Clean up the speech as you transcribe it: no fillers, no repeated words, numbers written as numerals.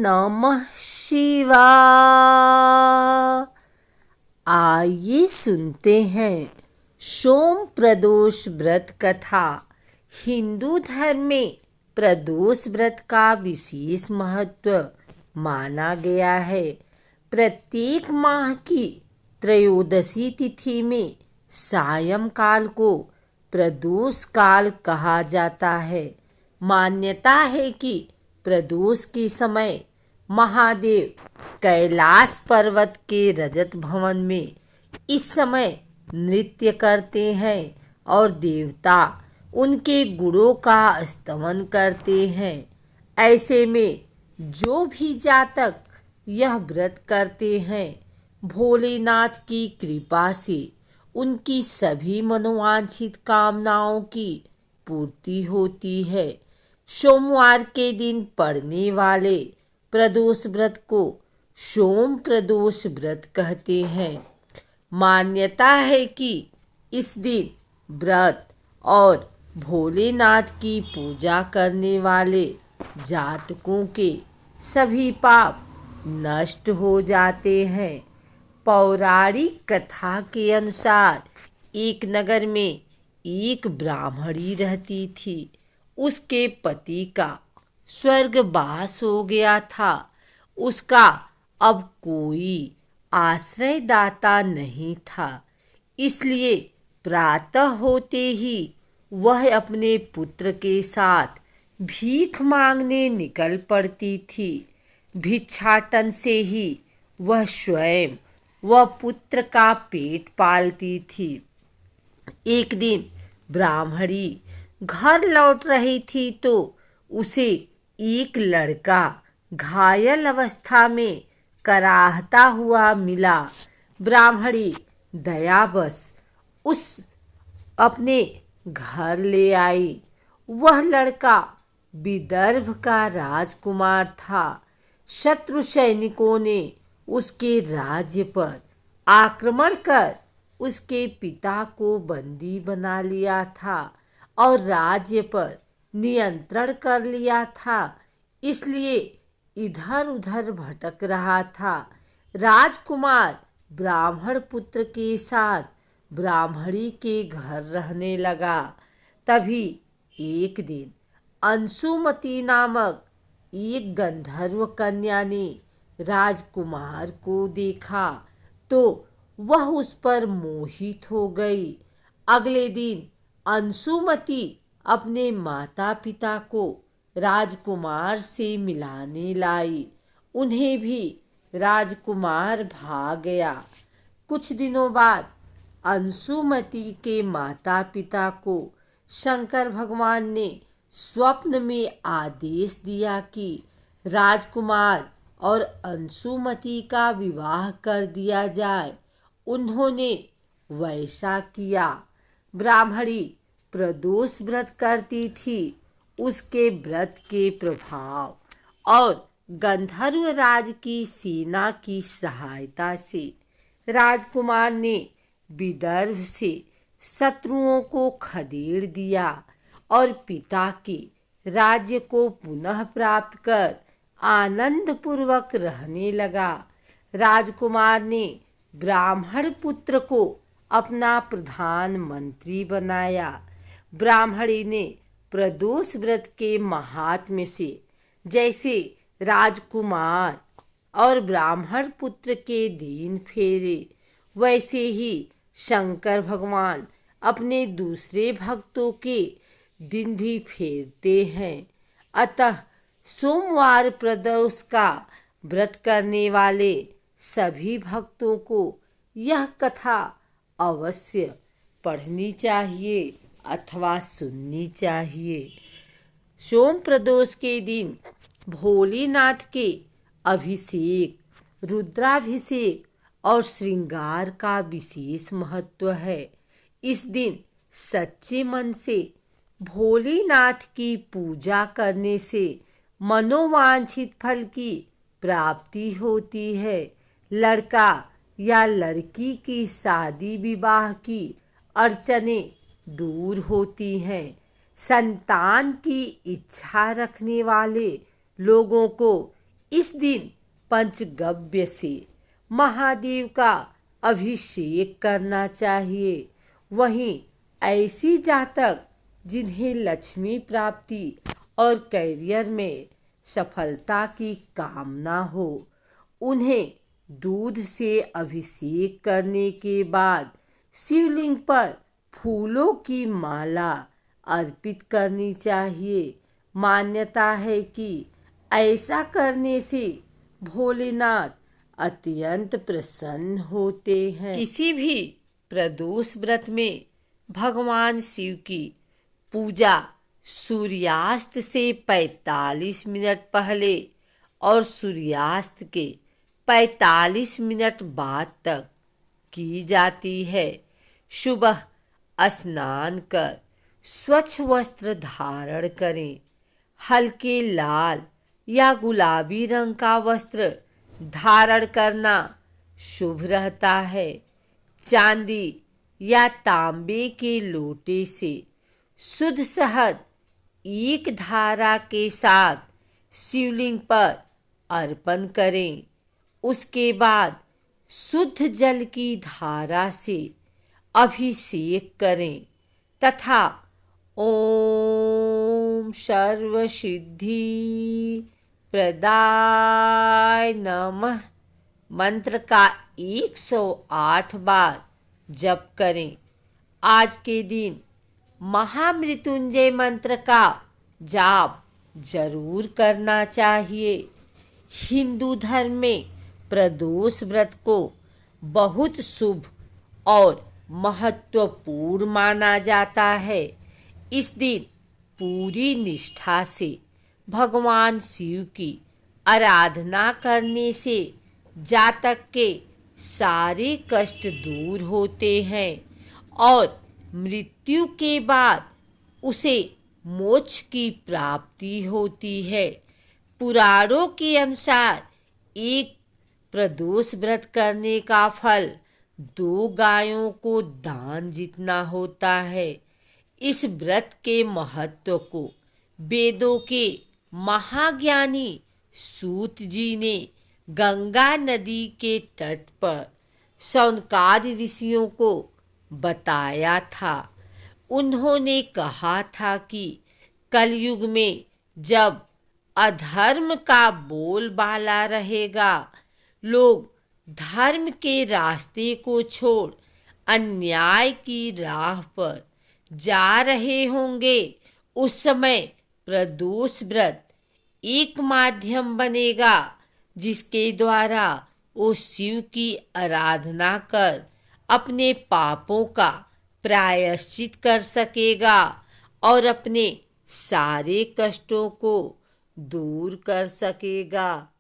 नमः शिवाय। आइए सुनते हैं सोम प्रदोष व्रत कथा। हिंदू धर्म में प्रदोष व्रत का विशेष महत्व माना गया है। प्रत्येक माह की त्रयोदशी तिथि में सायंकाल को प्रदोष काल कहा जाता है। मान्यता है कि प्रदोष के समय महादेव कैलाश पर्वत के रजत भवन में इस समय नृत्य करते हैं और देवता उनके गुणों का स्तवन करते हैं। ऐसे में जो भी जातक यह व्रत करते हैं, भोलेनाथ की कृपा से उनकी सभी मनोवांछित कामनाओं की पूर्ति होती है। सोमवार के दिन पड़ने वाले प्रदोष व्रत को सोम प्रदोष व्रत कहते हैं। मान्यता है कि इस दिन व्रत और भोलेनाथ की पूजा करने वाले जातकों के सभी पाप नष्ट हो जाते हैं। पौराणिक कथा के अनुसार एक नगर में एक ब्राह्मणी रहती थी। उसके पति का स्वर्गवास हो गया था। उसका अब कोई आश्रयदाता नहीं था, इसलिए प्रातः होते ही वह अपने पुत्र के साथ भीख मांगने निकल पड़ती थी। भिक्षाटन से ही वह स्वयं व पुत्र का पेट पालती थी। एक दिन ब्राह्मणी घर लौट रही थी तो उसे एक लड़का घायल अवस्था में कराहता हुआ मिला। ब्राह्मणी दयावश उस अपने घर ले आई। वह लड़का विदर्भ का राजकुमार था। शत्रु सैनिकों ने उसके राज्य पर आक्रमण कर उसके पिता को बंदी बना लिया था और राज्य पर नियंत्रण कर लिया था, इसलिए इधर उधर भटक रहा था। राजकुमार ब्राह्मण पुत्र के साथ ब्राह्मणी के घर रहने लगा। तभी एक दिन अंशुमती नामक एक गंधर्व कन्या ने राजकुमार को देखा तो वह उस पर मोहित हो गई। अगले दिन अंशुमती अपने माता पिता को राजकुमार से मिलाने लाई। उन्हें भी राजकुमार भाग गया। कुछ दिनों बाद अंशुमती के माता पिता को शंकर भगवान ने स्वप्न में आदेश दिया कि राजकुमार और अंशुमती का विवाह कर दिया जाए। उन्होंने वैसा किया। ब्राह्मणी प्रदोष व्रत करती थी। उसके व्रत के प्रभाव और गंधर्व राज की सेना की सहायता से राजकुमार ने विदर्भ से शत्रुओं को खदेड़ दिया और पिता के राज्य को पुनः प्राप्त कर आनंद पूर्वक रहने लगा। राजकुमार ने ब्राह्मण पुत्र को अपना प्रधानमंत्री बनाया। ब्राह्मणी ने प्रदोष व्रत के महात्म्य से जैसे राजकुमार और ब्राह्मण पुत्र के दिन फेरे, वैसे ही शंकर भगवान अपने दूसरे भक्तों के दिन भी फेरते हैं। अतः सोमवार प्रदोष का व्रत करने वाले सभी भक्तों को यह कथा अवश्य पढ़नी चाहिए अथवा सुननी चाहिए। सोम प्रदोष के दिन भोलेनाथ के अभिषेक, रुद्राभिषेक और श्रृंगार का विशेष महत्व है। इस दिन सच्चे मन से भोलेनाथ की पूजा करने से मनोवांछित फल की प्राप्ति होती है। लड़का या लड़की की शादी विवाह की अड़चने दूर होती हैं। संतान की इच्छा रखने वाले लोगों को इस दिन पंचगव्य से महादेव का अभिषेक करना चाहिए। वहीं ऐसी जातक जिन्हें लक्ष्मी प्राप्ति और करियर में सफलता की कामना हो, उन्हें दूध से अभिषेक करने के बाद शिवलिंग पर फूलों की माला अर्पित करनी चाहिए। मान्यता है कि ऐसा करने से भोलेनाथ अत्यंत प्रसन्न होते हैं। किसी भी प्रदोष व्रत में भगवान शिव की पूजा सूर्यास्त से 45 मिनट पहले और सूर्यास्त के 45 मिनट बाद तक की जाती है। सुबह स्नान कर स्वच्छ वस्त्र धारण करें। हल्के लाल या गुलाबी रंग का वस्त्र धारण करना शुभ रहता है। चांदी या तांबे के लोटे से शुद्ध शहद एक धारा के साथ शिवलिंग पर अर्पण करें। उसके बाद शुद्ध जल की धारा से अभिषेक करें तथा ओम सर्व सिद्धि प्रदाय नमः मंत्र का 108 बार जप करें। आज के दिन महामृत्युंजय मंत्र का जाप जरूर करना चाहिए। हिंदू धर्म में प्रदोष व्रत को बहुत शुभ और महत्वपूर्ण माना जाता है। इस दिन पूरी निष्ठा से भगवान शिव की आराधना करने से जातक के सारे कष्ट दूर होते हैं और मृत्यु के बाद उसे मोक्ष की प्राप्ति होती है। पुराणों के अनुसार एक प्रदोष व्रत करने का फल 2 गायों को दान जितना होता है। इस व्रत के महत्व को वेदों के महाज्ञानी सूत जी ने गंगा नदी के तट पर शौनकादि ऋषियों को बताया था। उन्होंने कहा था कि कलयुग में जब अधर्म का बोलबाला रहेगा, लोग धर्म के रास्ते को छोड़ अन्याय की राह पर जा रहे होंगे, उस समय प्रदोष व्रत एक माध्यम बनेगा जिसके द्वारा वो शिव की आराधना कर अपने पापों का प्रायश्चित कर सकेगा और अपने सारे कष्टों को दूर कर सकेगा।